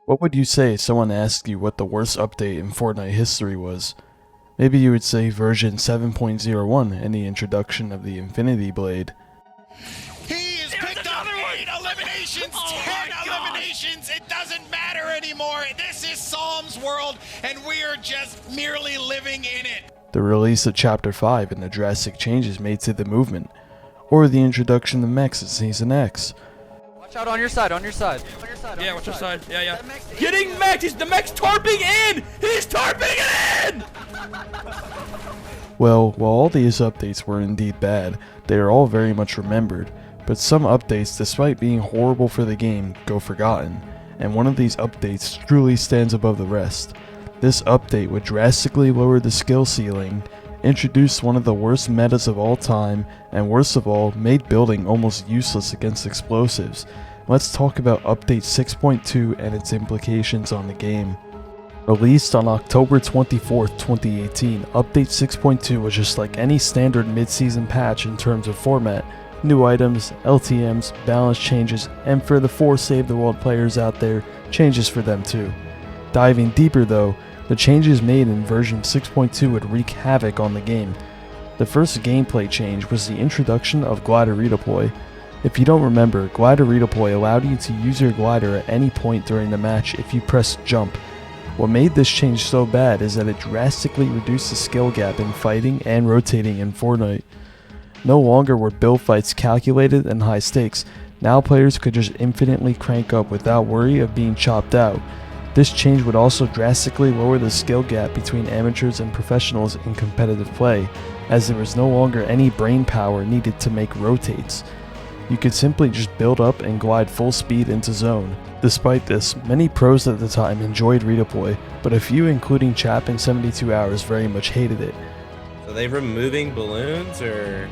What would you say if someone asked you what the worst update in Fortnite history was? Maybe you would say version 7.01 and the introduction of the Infinity Blade. He has picked up 8 eliminations, 10 eliminations. It doesn't matter anymore. This is Psalm's world, and we are just merely living in it. The release of Chapter 5 and the drastic changes made to the movement, or the introduction of mechs in Season X. Watch out on your side, on your side. Yeah, watch your side. Yeah. Getting mechs! The mech's tarping in! He's tarping it in! Well, while all these updates were indeed bad, they are all very much remembered, but some updates, despite being horrible for the game, go forgotten, and one of these updates truly stands above the rest. This update would drastically lower the skill ceiling, introduced one of the worst metas of all time, and worst of all, made building almost useless against explosives. Let's talk about Update 6.2 and its implications on the game. Released on October 24th, 2018, Update 6.2 was just like any standard mid-season patch in terms of format. New items, LTMs, balance changes, and for the 4 Save the World players out there, changes for them too. Diving deeper though, the changes made in version 6.2 would wreak havoc on the game. The first gameplay change was the introduction of glider redeploy. If you don't remember, glider redeploy allowed you to use your glider at any point during the match if you pressed jump. What made this change so bad is that it drastically reduced the skill gap in fighting and rotating in Fortnite. No longer were build fights calculated and high stakes, now players could just infinitely crank up without worry of being chopped out. This change would also drastically lower the skill gap between amateurs and professionals in competitive play, as there was no longer any brain power needed to make rotates. You could simply just build up and glide full speed into zone. Despite this, many pros at the time enjoyed redeploy, but a few including Chap in 72 Hours very much hated it. So they removing balloons, or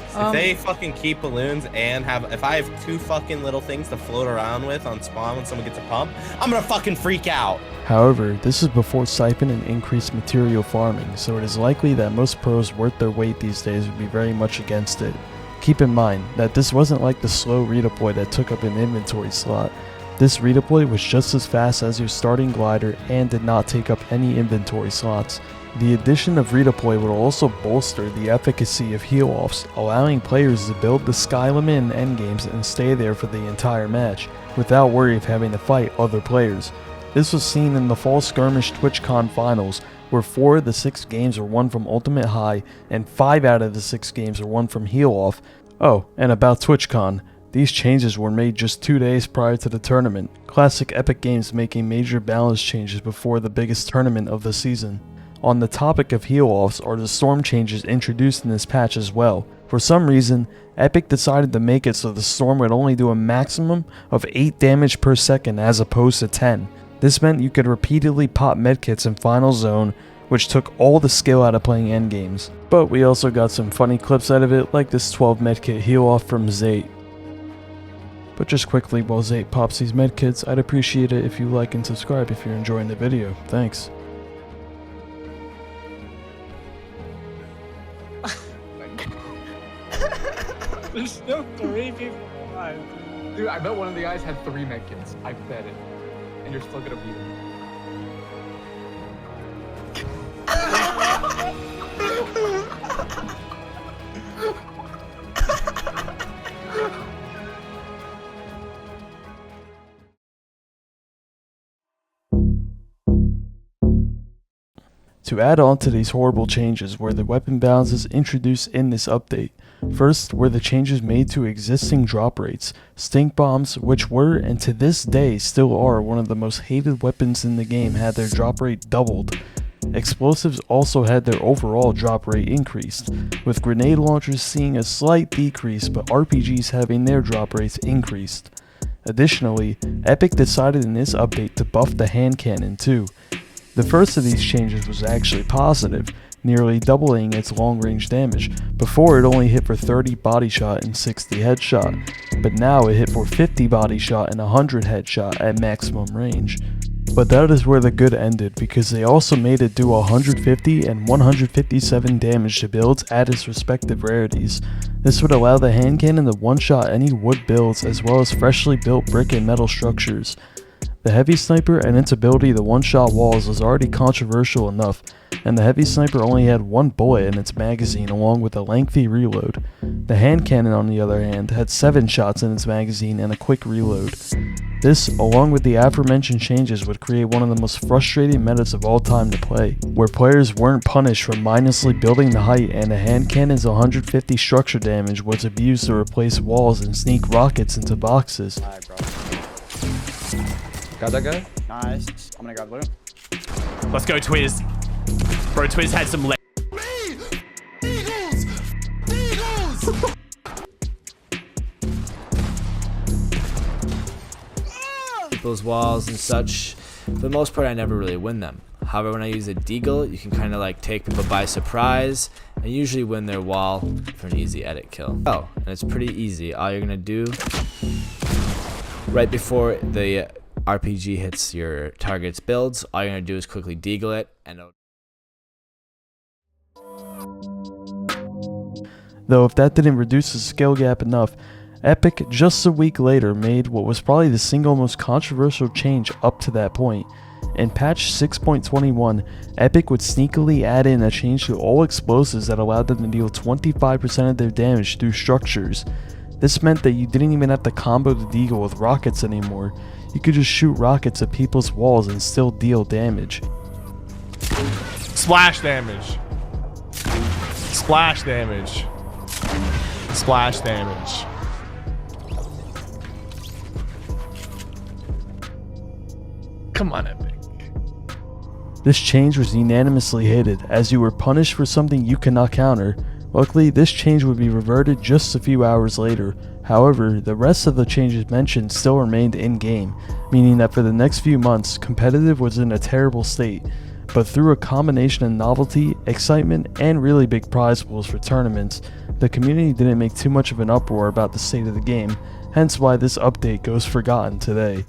if they fucking keep balloons and if I have 2 fucking little things to float around with on spawn when someone gets a pump, I'm gonna fucking freak out. However, this is before siphon and increased material farming, so it is likely that most pros worth their weight these days would be very much against it. Keep in mind that this wasn't like the slow redeploy that took up an inventory slot. This redeploy was just as fast as your starting glider and did not take up any inventory slots. The addition of redeploy would also bolster the efficacy of heal-offs, allowing players to build the sky limit in endgames and stay there for the entire match, without worry of having to fight other players. This was seen in the Fall Skirmish TwitchCon finals, where 4 of the 6 games were won from Ultimate High, and 5 out of the 6 games were won from heal-off. Oh, and about TwitchCon. These changes were made just 2 days prior to the tournament, classic Epic Games making major balance changes before the biggest tournament of the season. On the topic of heal-offs are the storm changes introduced in this patch as well. For some reason, Epic decided to make it so the storm would only do a maximum of 8 damage per second as opposed to 10. This meant you could repeatedly pop medkits in Final Zone, which took all the skill out of playing endgames. But we also got some funny clips out of it, like this 12 medkit heal-off from Zayt. But just quickly, while Zayt pops these medkits, I'd appreciate it if you like and subscribe if you're enjoying the video. Thanks. There's no 3 people alive. Dude, I bet one of the guys had 3 medkits. I bet it. And you're still gonna beat him. To add on to these horrible changes were the weapon balances introduced in this update. First were the changes made to existing drop rates. Stink bombs, which were and to this day still are one of the most hated weapons in the game, had their drop rate doubled. Explosives also had their overall drop rate increased, with grenade launchers seeing a slight decrease but RPGs having their drop rates increased. Additionally, Epic decided in this update to buff the hand cannon too. The first of these changes was actually positive, nearly doubling its long-range damage. Before it only hit for 30 body shot and 60 headshot, but now it hit for 50 body shot and 100 headshot at maximum range. But that is where the good ended, because they also made it do 150 and 157 damage to builds at its respective rarities. This would allow the hand cannon to one-shot any wood builds as well as freshly built brick and metal structures. The heavy sniper and its ability to one-shot walls was already controversial enough, and the heavy sniper only had one bullet in its magazine along with a lengthy reload. The hand cannon, on the other hand, had 7 shots in its magazine and a quick reload. This, along with the aforementioned changes, would create one of the most frustrating metas of all time to play, where players weren't punished for mindlessly building the height, and the hand cannon's 150 structure damage was abused to replace walls and sneak rockets into boxes. Alright, bro. Got that guy? Nice. I'm gonna grab loot. Let's go, Twiz. Bro, Twiz had some leg. Those walls and such. For the most part, I never really win them. However, when I use a Deagle, you can kind of like take people by surprise and usually win their wall for an easy edit kill. Oh, and it's pretty easy. All you're gonna do right before the RPG hits your target's builds, all you're gonna do is quickly Deagle it, and Though if that didn't reduce the skill gap enough, Epic just a week later made what was probably the single most controversial change up to that point. In patch 6.21, Epic would sneakily add in a change to all explosives that allowed them to deal 25% of their damage through structures. This meant that you didn't even have to combo the Deagle with rockets anymore. You could just shoot rockets at people's walls and still deal damage. Splash damage. Splash damage. Splash damage. Come on, Epic. This change was unanimously hated, as you were punished for something you cannot counter. Luckily, this change would be reverted just a few hours later. However, the rest of the changes mentioned still remained in-game, meaning that for the next few months, competitive was in a terrible state. But through a combination of novelty, excitement, and really big prize pools for tournaments, the community didn't make too much of an uproar about the state of the game, hence why this update goes forgotten today.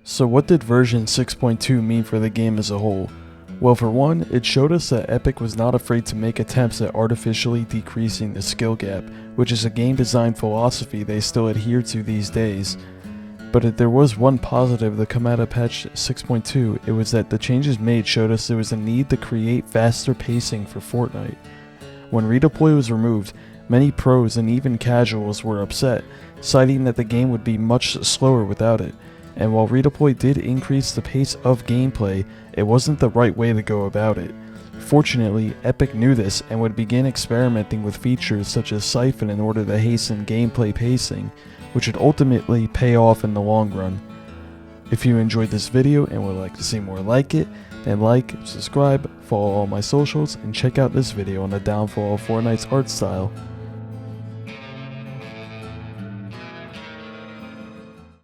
So what did version 6.2 mean for the game as a whole? Well, for one, it showed us that Epic was not afraid to make attempts at artificially decreasing the skill gap, which is a game design philosophy they still adhere to these days. But if there was one positive that come out of patch 6.2, it was that the changes made showed us there was a need to create faster pacing for Fortnite. When Redeploy was removed, many pros and even casuals were upset, citing that the game would be much slower without it. And while Redeploy did increase the pace of gameplay, it wasn't the right way to go about it. Fortunately, Epic knew this and would begin experimenting with features such as Siphon in order to hasten gameplay pacing, which would ultimately pay off in the long run. If you enjoyed this video and would like to see more like it, then like, subscribe, follow all my socials, and check out this video on the downfall of Fortnite's art style.